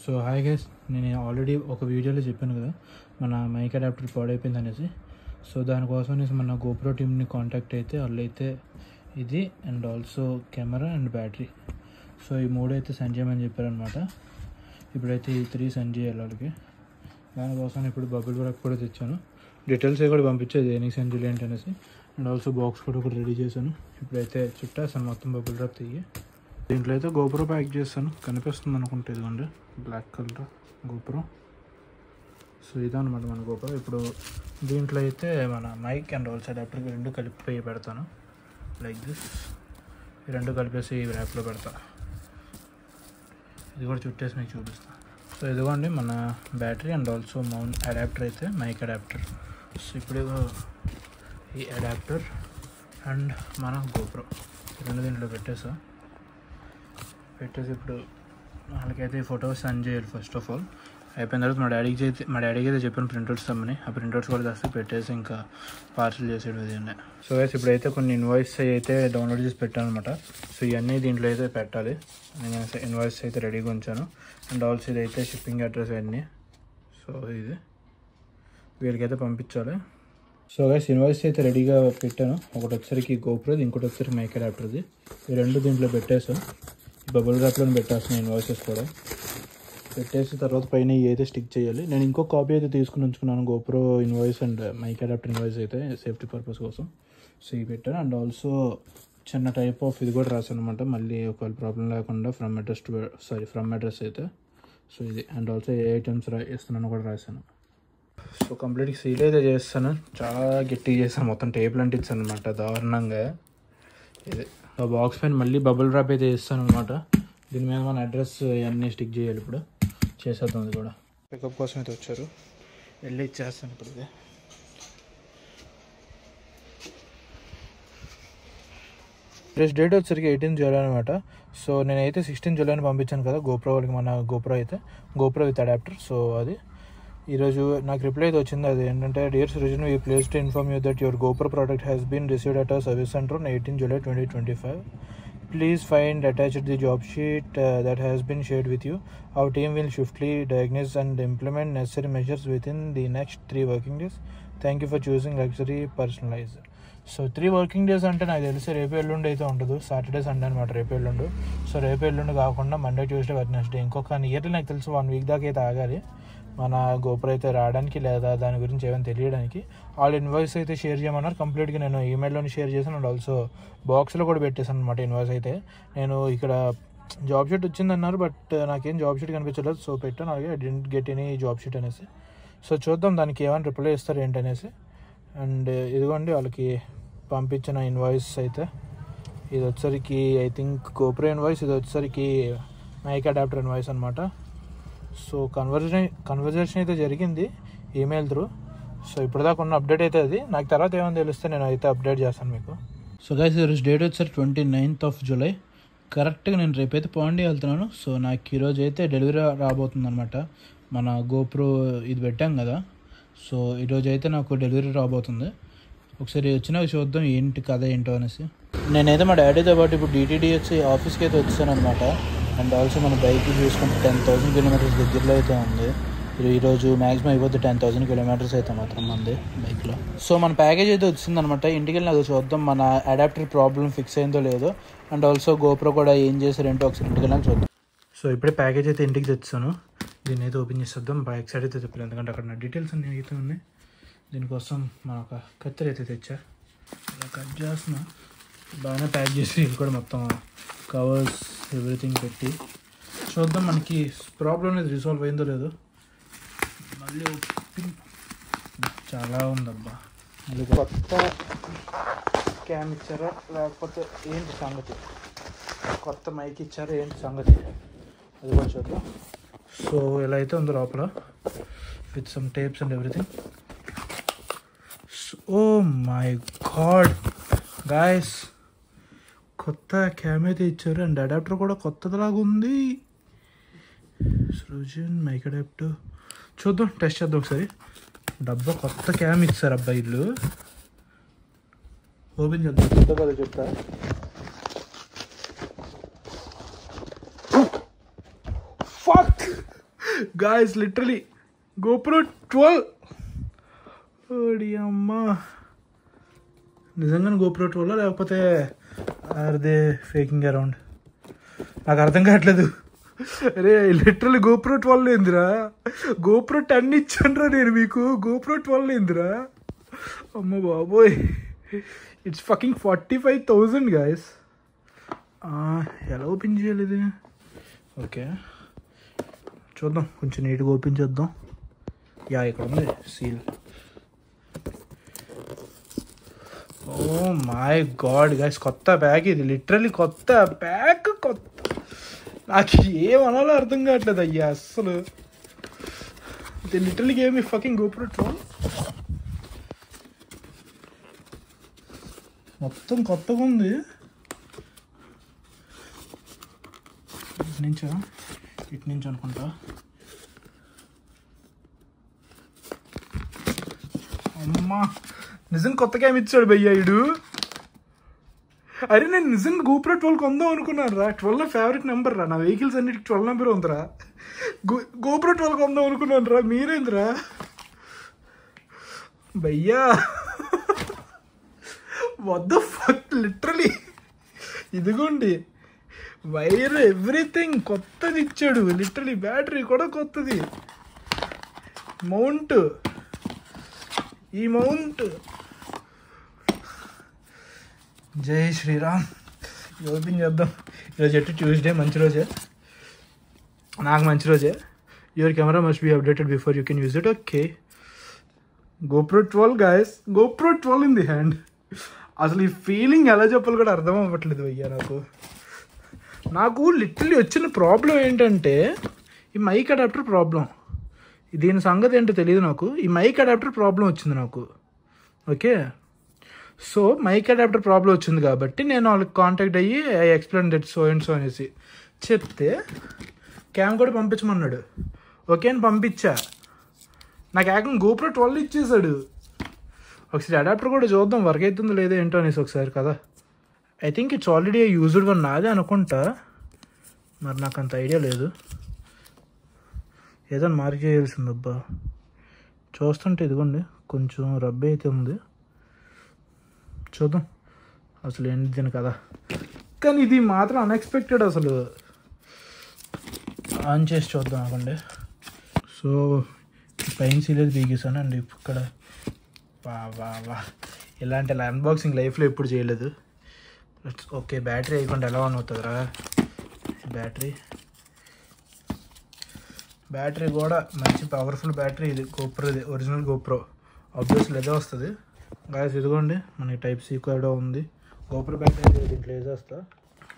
So hi guys, నేను already ఒక వీడియోలో చెప్పాను కదా మన మైక్ అడాప్టర్ పాడైపోయింది అనేసి. సో దానికోసం మన గోప్రో టీమ్ని కాంటాక్ట్ అయితే వాళ్ళైతే ఇది and also camera and battery, so ఈ మూడు అయితే సెండ్ చేయమని చెప్పారనమాట. ఇప్పుడైతే ఈ 3 సెండ్ చేయాలి వాళ్ళకి. దానికోసం ఇప్పుడు బబుల్ ర్యాప్ కూడా తెచ్చాను. డీటెయిల్స్ కూడా పంపించేది దేనికి సెండ్ చేయాలి ఏంటి అనేసి. అండ్ ఆల్సో బాక్స్ కూడా ఒకటి రెడీ చేశాను. ఇప్పుడైతే చుట్టాసాను మొత్తం బబుల్ ర్యాప్ తీయి. దీంట్లో అయితే గోప్రో ప్యాక్ చేస్తాను, కనిపిస్తుంది అనుకుంటే ఇదిగోండి బ్లాక్ కలర్ గోప్రో. సో ఇదన్నమాట మన గోప్రో. ఇప్పుడు దీంట్లో అయితే మన మైక్ అండ్ ఆల్సో అడాప్టర్ రెండు కలిపి పెడతాను లైక్ దిస్. ఈ రెండు కలిపేసి ఈ ర్యాప్లో పెడతా. ఇది కూడా చుట్టేసి మీకు చూపిస్తాను. సో ఇదిగోండి మన battery and also mount adapter అయితే మైక్ అడాప్టర్. సో ఇప్పుడు ఈ అడాప్టర్ అండ్ మన గోప్రో రెండు దీంట్లో పెట్టేసి ఇప్పుడు వాళ్ళకైతే ఈ ఫొటోస్ సెండ్ చేయాలి. ఫస్ట్ ఆఫ్ ఆల్ అయిపోయిన తర్వాత మా డాడీకి అయితే చెప్పాను ప్రింట్అవుట్స్ తమ్మని. ఆ ప్రింట్అవుట్స్ కూడా తెస్తే పెట్టేసి ఇంకా పార్సల్ చేసేది ఇవన్నీ. సో గైస్ ఇప్పుడైతే కొన్ని ఇన్వాయిస్ అయితే డౌన్లోడ్ చేసి పెట్టాను అనమాట. సో ఇవన్నీ దీంట్లో అయితే పెట్టాలి. నేను ఇన్వాయిస్ అయితే రెడీగా ఉంచాను. అండ్ ఆల్సో ఇదైతే షిప్పింగ్ అడ్రస్ అన్నీ. సో ఇది వీళ్ళకైతే పంపించాలి. సో గైస్ ఇన్వాయిస్ అయితే రెడీగా పెట్టాను. ఒకటి వచ్చరికి గోప్రోది, ఇంకోటి వచ్చరికి మైక్ అడాప్టర్ది. ఈ రెండు దీంట్లో పెట్టేసాం. బబుల్ ర్యాప్లో పెట్టేస్తున్నాను ఇన్వాయిసెస్ కూడా. పెట్టేసి తర్వాత పైన అయితే స్టిక్ చేయాలి. నేను ఇంకో కాపీ అయితే తీసుకుని ఉంచుకున్నాను GoPro invoice and mic adapter invoice అయితే సేఫ్టీ పర్పస్ కోసం. సో ఇవి పెట్టాను. అండ్ ఆల్సో చిన్న టైప్ ఆఫ్ ఇది కూడా రాశాను అనమాట, మళ్ళీ ఒకవేళ ప్రాబ్లం లేకుండా ఫ్రమ్ అడ్రస్ అయితే. సో ఇది అండ్ ఆల్సో ఏ ఐటమ్స్ ఇస్తున్నాను కూడా రాశాను. సో కంప్లీట్గా సీల్ అయితే చేస్తాను. చాలా గట్టిగా చేస్తాను, మొత్తం టేపులు అంటించాను అనమాట దారుణంగా. ఇది ఆ బాక్స్ పైన మళ్ళీ బబుల్ ర్యాప్ అయితే వేస్తాను అనమాట. దీని మీద మన అడ్రస్ ఇవన్నీ స్టిక్ చేయాలి. ఇప్పుడు చేసేద్దాం. అది కూడా పికప్ కోసం అయితే వచ్చారు, వెళ్ళి ఇచ్చేస్తాను ఇప్పుడు. ఇది ప్లస్ డేట్ వచ్చేసరికి 18 జూలై అనమాట. సో నేనైతే 16 జూలైని పంపించాను కదా గోప్రో వాళ్ళకి. మన గోప్రో విత్ అడాప్టర్. సో అది ఈరోజు నాకు రిప్లై అయితే వచ్చింది. అది ఏంటంటే, dear Srujan, we place to inform you that your GoPro product has been received at our service centre on 18 July 2025. Please find attached the job sheet that has been shared with you. Our team will swiftly diagnose and implement necessary measures within the next 3 working days. Thank you for choosing Luxury Personalized. So 3 working days అంటే నాకు తెలిసి రేపు ఎల్లుండి అయితే ఉండదు. Saturday Sunday అనమాట రేపు ఎల్లుండు. So రేపు ఎల్లుండి కాకుండా మండే, ట్యూస్డే, వెడ్నెస్డే ఇంకొక నియర్లీ నాకు తెలిసి 1 వీక్ దాకా అయితే ఆగాలి మన గోప్రో అయితే రావడానికి, లేదా దాని గురించి ఏమైనా తెలియడానికి. వాళ్ళ ఇన్వాయిస్ అయితే షేర్ చేయమన్నారు. కంప్లీట్గా నేను ఈమెయిల్లోనే షేర్ చేశాను. అండ్ ఆల్సో బాక్స్లో కూడా పెట్టేశాను అనమాట ఇన్వాయిస్ అయితే. నేను ఇక్కడ జాబ్ షీట్ వచ్చిందన్నారు, బట్ నాకేం జాబ్ షీట్ కనిపించలేదు. సో పెట్టాను అలాగే I didn't get any job sheet అనేసి. సో చూద్దాం దానికి ఏమైనా రిప్లై ఇస్తారు ఏంటనేసి. అండ్ ఇదిగోండి వాళ్ళకి పంపించిన ఇన్వాయిస్ అయితే. ఇది వచ్చేసరికి ఐ థింక్ గోప్రో ఇన్వాయిస్, ఇది వచ్చేసరికి మైక్ అడాప్టర్ ఇన్వాయిస్ అనమాట. సో కన్వర్జేషన్ అయితే జరిగింది ఈమెయిల్ త్రూ. సో ఇప్పటిదాకా ఉన్న అప్డేట్ అయితే అది. నాకు తర్వాత ఏమైనా తెలిస్తే నేను అయితే అప్డేట్ చేస్తాను మీకు. సో గైస్ ఈరోజు డేట్ వచ్చేసరికి 29th July. కరెక్ట్గా నేను రేపైతే పాండి వెళ్తున్నాను. సో నాకు ఈరోజు అయితే డెలివరీ రాబోతుంది అనమాట. మన గోప్రో ఇది పెట్టాం కదా, సో ఈరోజు అయితే నాకు డెలివరీ రాబోతుంది. ఒకసారి వచ్చినాక చూద్దాం ఏంటి కథ ఏంటో అనేసి. నేనైతే మా డాడీతో పాటు ఇప్పుడు DTDH ఆఫీస్కి అయితే వచ్చాను అనమాట. అండ్ ఆల్సో మన బైక్ చూసుకుంటే 10,000 కిలోమీటర్స్ దగ్గరలో అయితే ఉంది. ఈరోజు మ్యాక్సిమం అయిపోతే 10,000 కిలోమీటర్స్ అయితే మాత్రం మంది బైక్లో. సో మన ప్యాకేజ్ అయితే వచ్చిందనమాట. ఇంటికి వెళ్ళి నాకు చూద్దాం మన అడాప్టర్ ప్రాబ్లం ఫిక్స్ అయిందో లేదో. అండ్ ఆల్సో గోప్రో కూడా ఏం చేశారేంటో ఒకసారి ఇంటికి వెళ్ళి చూద్దాం. సో ఇప్పుడే ప్యాకేజ్ అయితే ఇంటికి తెచ్చాను. దీన్ని అయితే ఓపెన్ చేసేద్దాం. బ్యాక్ సైడ్ అయితే చెప్పలేదు, ఎందుకంటే అక్కడ నా డీటెయిల్స్ అన్నీ అయితే ఉన్నాయి. దీనికోసం మన ఒక కత్తెర అయితే తెచ్చా. ఇలా కట్ చేస్తున్నా. బాగానే ప్యాక్ చేసి ఇది కూడా మొత్తం కవర్స్ ఎవ్రీథింగ్ పెట్టి చూద్దాం మనకి ప్రాబ్లం అనేది రిసాల్వ్ అయిందో లేదో. మళ్ళీ చాలా ఉందబ్బా. మళ్ళీ కొత్త క్యామ్ ఇచ్చారా లేకపోతే ఏంటి సంగతి, కొత్త మైక్ ఇచ్చారా ఏంటి సంగతి, అది కూడా చూద్దాం. సో ఎలా అయితే ఉందో లోపల with some tapes and everything. Oh my god guys, కొత్త క్యామ్ అయితే ఇచ్చారు. అండ్ అడాప్టర్ కూడా కొత్తదిలాగా ఉంది. సృజన్ మైక్ అడాప్టర్ చూద్దాం, టెస్ట్ చేద్దాం ఒకసారి. డబ్బా కొత్త క్యామ్ ఇచ్చారు అబ్బాయి ఇల్లు. ఓపెన్ చేద్దాం, కొత్త కదా చెప్తా. Fuck guys literally GoPro 12. ఓడి అమ్మా, నిజంగానే GoPro 12 లేకపోతే ఆర్ దే ఫేకింగ్ అరౌండ్? నాకు అర్థం కావట్లేదు. అరే లిటరలీ GoPro 12 ఏందిరా? GoPro 10 ఇచ్చానురా నేను మీకు. GoPro 12 ఏందిరా? అమ్మ బాబోయ్, ఇట్స్ ఫకింగ్ 45,000 గాయస్. ఎలా ఓపెన్ చేయాలి ఇది? ఓకే చూద్దాం, కొంచెం నీట్గా ఓపెన్ చేద్దాం. యా ఇక్కడ ఉంది seal. Oh my god guys, కొత్త బ్యాగ్ ఇది. లిటరలీ కొత్త బ్యాగ్, కొత్త. నాకు ఏమనాలో అర్థం కావట్లేదు అయ్యా అస్సలు. ఇది లిటరలీ గేమ్ ఈ ఫకింగ్ GoPro 12. మొత్తం కొత్తగా ఉంది. ఇటు నుంచి అనుకుంటా. అమ్మా, నిజంగా కొత్తగా ఏమి ఇచ్చాడు భయ్యా ఇడు. అరే నేను నిజంగా GoPro 12 కొందాం అనుకున్నాను రా. 12 ఫేవరెట్ నెంబర్ రా. నా వెహికల్స్ అన్నిటికి 12 నెంబర్ ఉందిరా. GoPro 12 కొందాం అనుకున్నాను రా. మీరేంద్రా భయ్యా? What the fuck, literally. ఇదిగోండి వైర్, ఎవ్రీథింగ్ కొత్తది ఇచ్చాడు. లిటరలీ బ్యాటరీ కూడా కొత్తది. మౌంట్, ఈ మౌంట్. జై శ్రీరామ్. ఓపెన్ చేద్దాం. ఈరోజు ఎట్టు ట్యూస్డే, మంచి రోజే, నాకు మంచి రోజే. Your camera must be updated before you can use it. Okay, GoPro 12 guys, GoPro 12 in the hand. అసలు ఈ ఫీలింగ్ ఎలా చెప్పాలి కూడా అర్థం అవ్వట్లేదు అయ్యా నాకు లిటరలీ వచ్చిన ప్రాబ్లం ఏంటంటే ఈ మైక్ అడాప్టర్ ప్రాబ్లం. దీని సంగతి ఏంటో తెలియదు నాకు. ఈ మైక్ అడాప్టర్ ప్రాబ్లం వచ్చింది నాకు. Okay, so mic adapter problem వచ్చింది కాబట్టి నేను వాళ్ళకి కాంటాక్ట్ అయ్యి I explain that so and so అనేసి చెప్తే క్యామ్ కూడా పంపించమన్నాడు. ఓకే అని పంపించా. నాకు ఏకంగా GoPro 12 ఇచ్చేసాడు. ఒకసారి అడాప్టర్ కూడా చూద్దాం వర్క్ అవుతుందో లేదో ఏంటో అనేసి ఒకసారి కదా. I think it's already used one నాదే అనుకుంటా, మరి నాకు అంత ఐడియా లేదు. ఏదైనా మార్క్ చేయాల్సిందబ్బా. చూస్తుంటే ఇదిగోండి కొంచెం రబ్బే అయితే ఉంది. చూద్దాం అసలు ఏంటి దీని కదా. కానీ ఇది మాత్రం అన్ఎక్స్పెక్టెడ్. అసలు ఆన్ చేసి చూద్దాం అనుకోండి. సో పైన సీలేదు బీగేసాను అండి ఇక్కడ. వా ఇలాంటి అన్బాక్సింగ్ లైఫ్లో ఎప్పుడు చేయలేదు. ఓకే, బ్యాటరీ అయిపోయింది. ఎలా ఆన్ అవుతుందిరా బ్యాటరీ కూడా మంచి పవర్ఫుల్ బ్యాటరీ. ఇది GoPro, ఇది ఒరిజినల్ GoPro. ఆబ్వియస్లీ అదే వస్తుంది గాయస్. ఇదిగోండి మనకి టైప్ సి కూడా ఉంది. GoPro బ్యాటరీ దీంట్లో వేసేస్తా.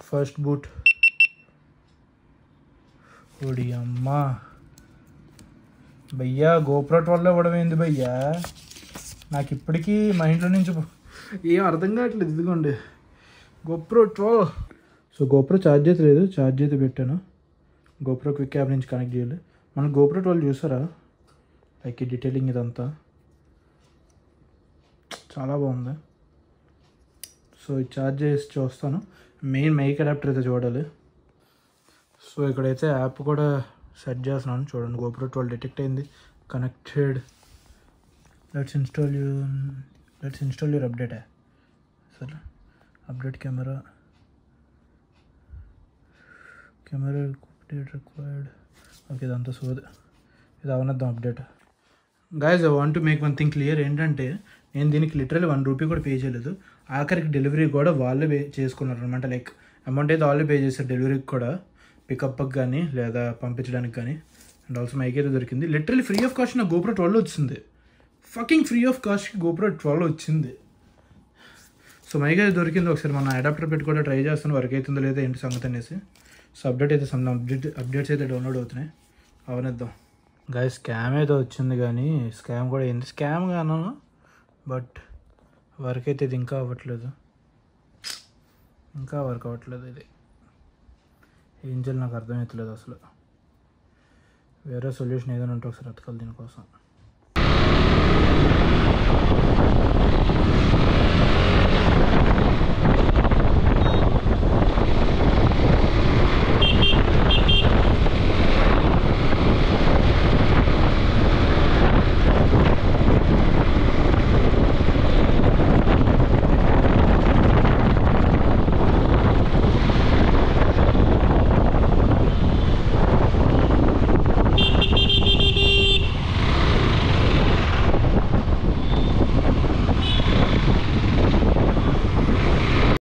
First boot. ఓడి అమ్మా భయ్యా, GoPro 12 ఇవ్వడం ఏంది భయ్యా? నాకు ఇప్పటికీ మా ఇంట్లో నుంచి ఏం అర్థం కావట్లేదు. ఇదిగోండి GoPro 12. సో GoPro ఛార్జ్ అయితే లేదు, ఛార్జ్ అయితే పెట్టాను. GoPro క్విక్ యాప్ నుంచి కనెక్ట్ చేయాలి. మనం GoPro 12 చూసారా, లైక్ ఈ డీటెయిలింగ్ ఇదంతా చాలా బాగుంది. సో ఇది ఛార్జ్ చేసి చూస్తాను. మెయిన్ మైక్ అడాప్టర్ అయితే చూడాలి. సో ఇక్కడైతే యాప్ కూడా సెట్ చేస్తున్నాను. చూడండి GoPro 12 డిటెక్ట్ అయింది, connected. Let's install your update. సరే, update camera update required. Okay, ఇదంతా సోది. ఇది అవనద్దాం update. Guys, I want to make one thing clear. ఏంటంటే నేను దీనికి లిటరల్లీ ₹1 కూడా పే చేయలేదు. ఆఖరికి డెలివరీ కూడా వాళ్ళే పే చేసుకున్నారు అనమాట. లైక్ అమౌంట్ అయితే వాళ్ళే పే చేశారు డెలివరీకి కూడా, పికప్కి కానీ లేదా పంపించడానికి కానీ. అండ్ ఆల్సో మైక్ అయితే దొరికింది. లిటరల్లీ ఫ్రీ ఆఫ్ కాస్ట్ నాకు GoPro 12 వచ్చింది. ఫకింగ్ ఫ్రీ ఆఫ్ కాస్ట్కి GoPro 12 వచ్చింది. సో మైక్ అయితే దొరికింది. ఒకసారి మన అడాప్టర్ పెట్టి కూడా ట్రై చేస్తాను వర్క్ అవుతుందో లేదా ఏంటి సంగతి అనేసి. సో అప్డేట్స్ అయితే డౌన్లోడ్ అవుతున్నాయి, అవనిద్దాం. గాయస్, స్కామ్ అయితే వచ్చింది కానీ స్కామ్ కూడా ఏంది స్కామ్ గాను, బట్ వర్క్ అయితే ఇది ఇంకా అవ్వట్లేదు. ఇది ఏం చేయాలి నాకు అర్థమవుతలేదు అసలు. వేరే సొల్యూషన్ ఏదైనా ఉంటే ఒకసారి వెతకాలి దీనికోసం.